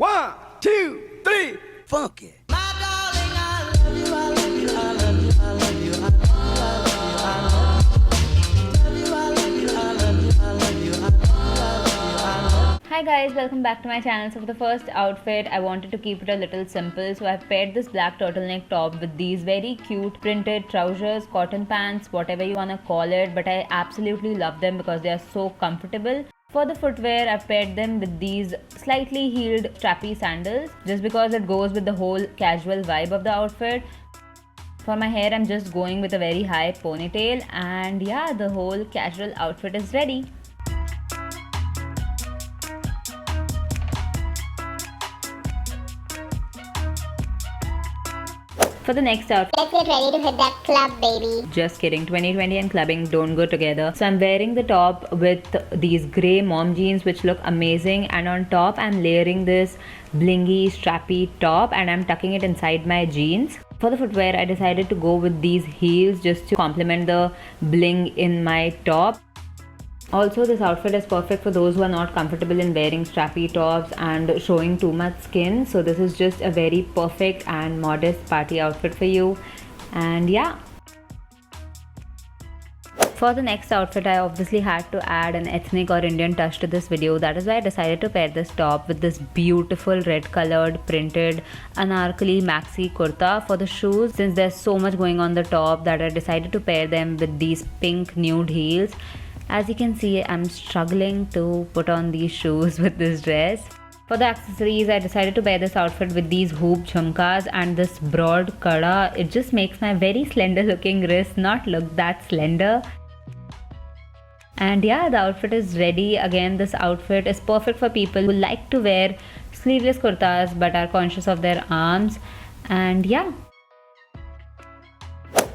One, two, three, funky. Hi guys, welcome back to my channel. So for the first outfit, I wanted to keep it a little simple. So I've paired this black turtleneck top with these very cute printed trousers, cotton pants, whatever you wanna call it. But I absolutely love them because they are so comfortable. For the footwear, I've paired them with these slightly heeled strappy sandals just because it goes with the whole casual vibe of the outfit. For my hair, I'm just going with a very high ponytail, and yeah, the whole casual outfit is ready. For the next outfit, let's get ready to hit that club, baby. Just kidding, 2020 and clubbing don't go together. So I'm wearing the top with these grey mom jeans which look amazing, and on top I'm layering this blingy strappy top and I'm tucking it inside my jeans. For the footwear, I decided to go with these heels just to complement the bling in my top. Also, this outfit is perfect for those who are not comfortable in wearing strappy tops and showing too much skin. So this is just a very perfect and modest party outfit for you. And yeah. For the next outfit, I obviously had to add an ethnic or Indian touch to this video. That is why I decided to pair this top with this beautiful red colored printed anarkali maxi kurta. For the shoes, since there's so much going on the top, that I decided to pair them with these pink nude heels. As you can see, I'm struggling to put on these shoes with this dress. For the accessories, I decided to wear this outfit with these hoop jhumkas and this broad kada. It just makes my very slender looking wrist not look that slender. And yeah, the outfit is ready. Again, this outfit is perfect for people who like to wear sleeveless kurtas but are conscious of their arms. And yeah.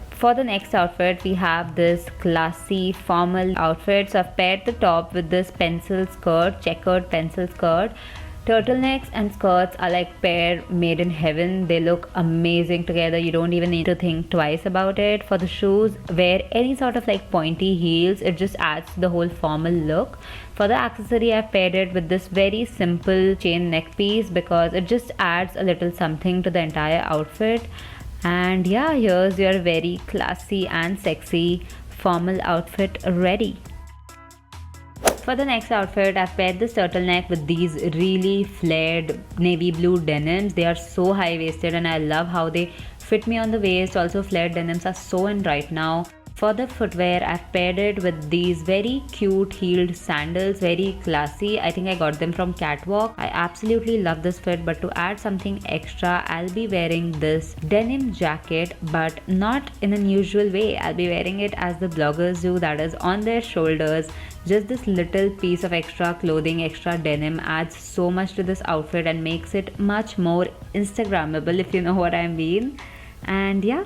For the next outfit, we have this classy formal outfit. So I've paired the top with this pencil skirt, checkered pencil skirt. Turtlenecks and skirts are like pair made in heaven. They look amazing together. You don't even need to think twice about it. For the shoes, wear any sort of like pointy heels. It just adds to the whole formal look. For the accessory, I've paired it with this very simple chain neck piece because it just adds a little something to the entire outfit. And yeah, here's your very classy and sexy formal outfit ready. For the next outfit, I've paired this turtleneck with these really flared navy blue denims. They are so high-waisted and I love how they fit me on the waist. Also, flared denims are so in right now. For the footwear, I've paired it with these very cute heeled sandals, very classy. I think I got them from Catwalk. I absolutely love this fit, but to add something extra, I'll be wearing this denim jacket, but not in an usual way. I'll be wearing it as the bloggers do, that is on their shoulders. Just this little piece of extra clothing, extra denim adds so much to this outfit and makes it much more Instagrammable, if you know what I mean. And yeah.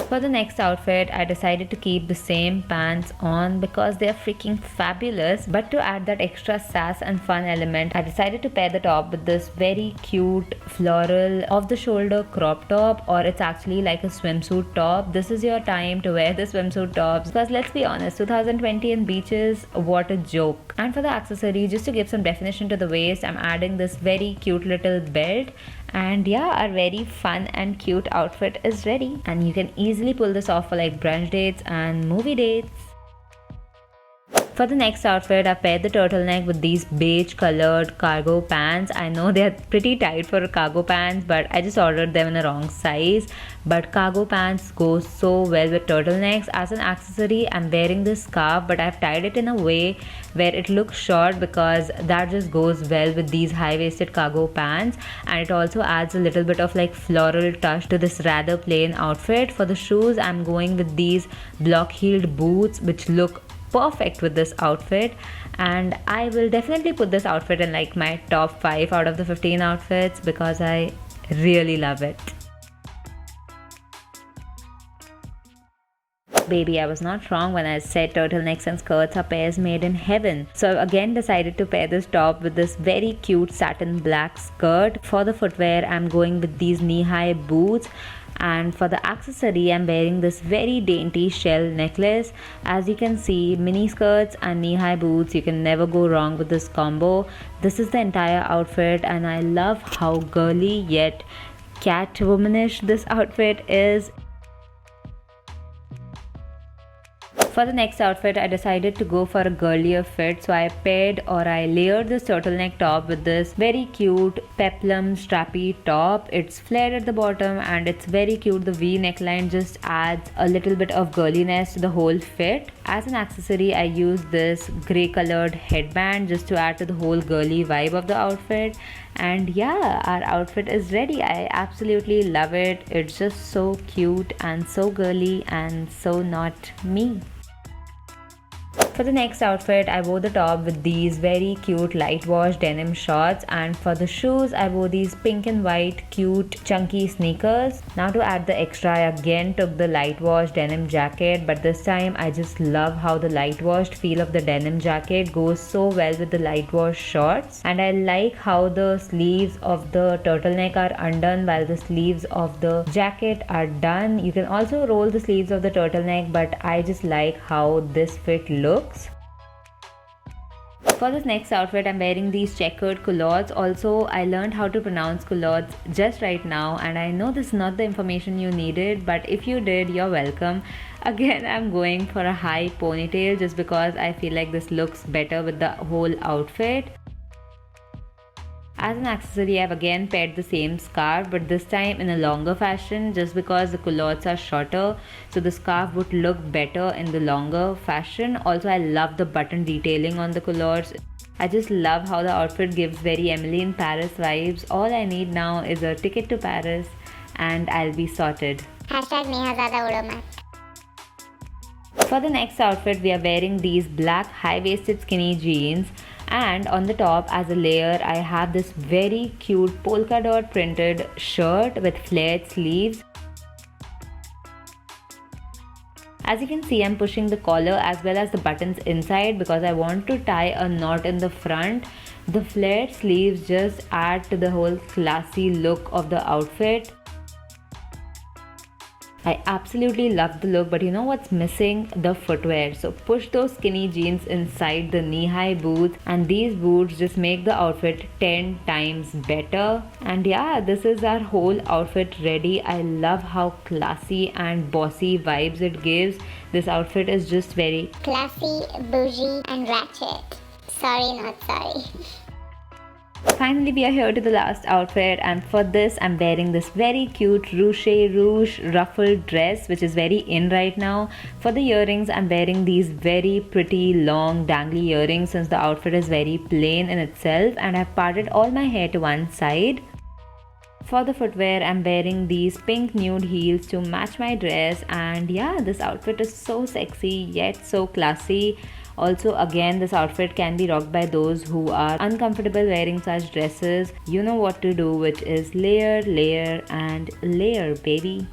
For the next outfit, I decided to keep the same pants on because they are freaking fabulous. But to add that extra sass and fun element, I decided to pair the top with this very cute floral off-the-shoulder crop top, or it's actually like a swimsuit top. This is your time to wear the swimsuit tops because let's be honest, 2020 in beaches, what a joke. And for the accessory, just to give some definition to the waist, I'm adding this very cute little belt. And yeah, our very fun and cute outfit is ready. And you can easily pull this off for like brunch dates and movie dates. For the next outfit, I paired the turtleneck with these beige colored cargo pants. I know they are pretty tight for cargo pants, but I just ordered them in the wrong size. But cargo pants go so well with turtlenecks. As an accessory, I'm wearing this scarf, but I've tied it in a way where it looks short because that just goes well with these high-waisted cargo pants. And it also adds a little bit of like floral touch to this rather plain outfit. For the shoes, I'm going with these block-heeled boots, which look perfect with this outfit, and I will definitely put this outfit in like my top 5 out of the 15 outfits because I really love it. Baby, I was not wrong when I said turtlenecks and skirts are pairs made in heaven. So I've again decided to pair this top with this very cute satin black skirt. For the footwear, I'm going with these knee-high boots. And for the accessory, I'm wearing this very dainty shell necklace. As you can see, mini skirts and knee-high boots, you can never go wrong with this combo. This is the entire outfit, and I love how girly yet Catwomanish this outfit is. For the next outfit, I decided to go for a girlier fit, so I layered this turtleneck top with this very cute peplum strappy top. It's flared at the bottom and it's very cute. The V neckline just adds a little bit of girliness to the whole fit. As an accessory, I used this grey colored headband just to add to the whole girly vibe of the outfit. And yeah, our outfit is ready. I absolutely love it. It's just so cute and so girly and so not me. For the next outfit, I wore the top with these very cute light wash denim shorts, and for the shoes, I wore these pink and white cute chunky sneakers. Now to add the extra, I again took the light wash denim jacket, but this time I just love how the light washed feel of the denim jacket goes so well with the light wash shorts. And I like how the sleeves of the turtleneck are undone while the sleeves of the jacket are done. You can also roll the sleeves of the turtleneck, but I just like how this fit looks. For this next outfit, I'm wearing these checkered culottes. Also, I learned how to pronounce culottes just right now, and I know this is not the information you needed, but if you did, you're welcome. Again, I'm going for a high ponytail just because I feel like this looks better with the whole outfit. As an accessory, I've again paired the same scarf, but this time in a longer fashion just because the culottes are shorter, so the scarf would look better in the longer fashion. Also, I love the button detailing on the culottes. I just love how the outfit gives very Emily in Paris vibes. All I need now is a ticket to Paris and I'll be sorted. Neha zyada udo mat. For the next outfit, we are wearing these black high-waisted skinny jeans, and on the top as a layer I have this very cute polka dot printed shirt with flared sleeves. As you can see, I'm pushing the collar as well as the buttons inside because I want to tie a knot in the front. The flared sleeves just add to the whole classy look of the outfit. I absolutely love the look, but you know what's missing? The footwear. So push those skinny jeans inside the knee-high boots, and these boots just make the outfit 10 times better. And yeah, this is our whole outfit ready. I love how classy and bossy vibes it gives. This outfit is just very classy, bougie and ratchet. Sorry, not sorry. Finally, we are here to the last outfit, and for this I'm wearing this very cute Rouge ruffled dress which is very in right now. For the earrings, I'm wearing these very pretty long dangly earrings since the outfit is very plain in itself, and I've parted all my hair to one side. For the footwear, I'm wearing these pink nude heels to match my dress, and yeah, this outfit is so sexy yet so classy. Also, again, this outfit can be rocked by those who are uncomfortable wearing such dresses. You know what to do, which is layer, layer and layer, baby.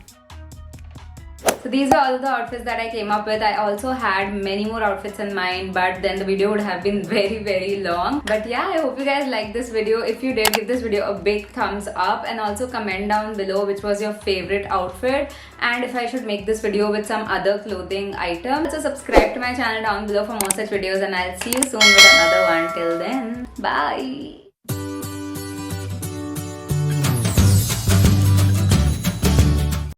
So these are all the outfits that I came up with. I also had many more outfits in mind, but then the video would have been very long. But yeah, I hope you guys liked this video. If you did, give this video a big thumbs up, and also comment down below which was your favorite outfit and if I should make this video with some other clothing items. So subscribe to my channel down below for more such videos, and I'll see you soon with another one. Till then, bye.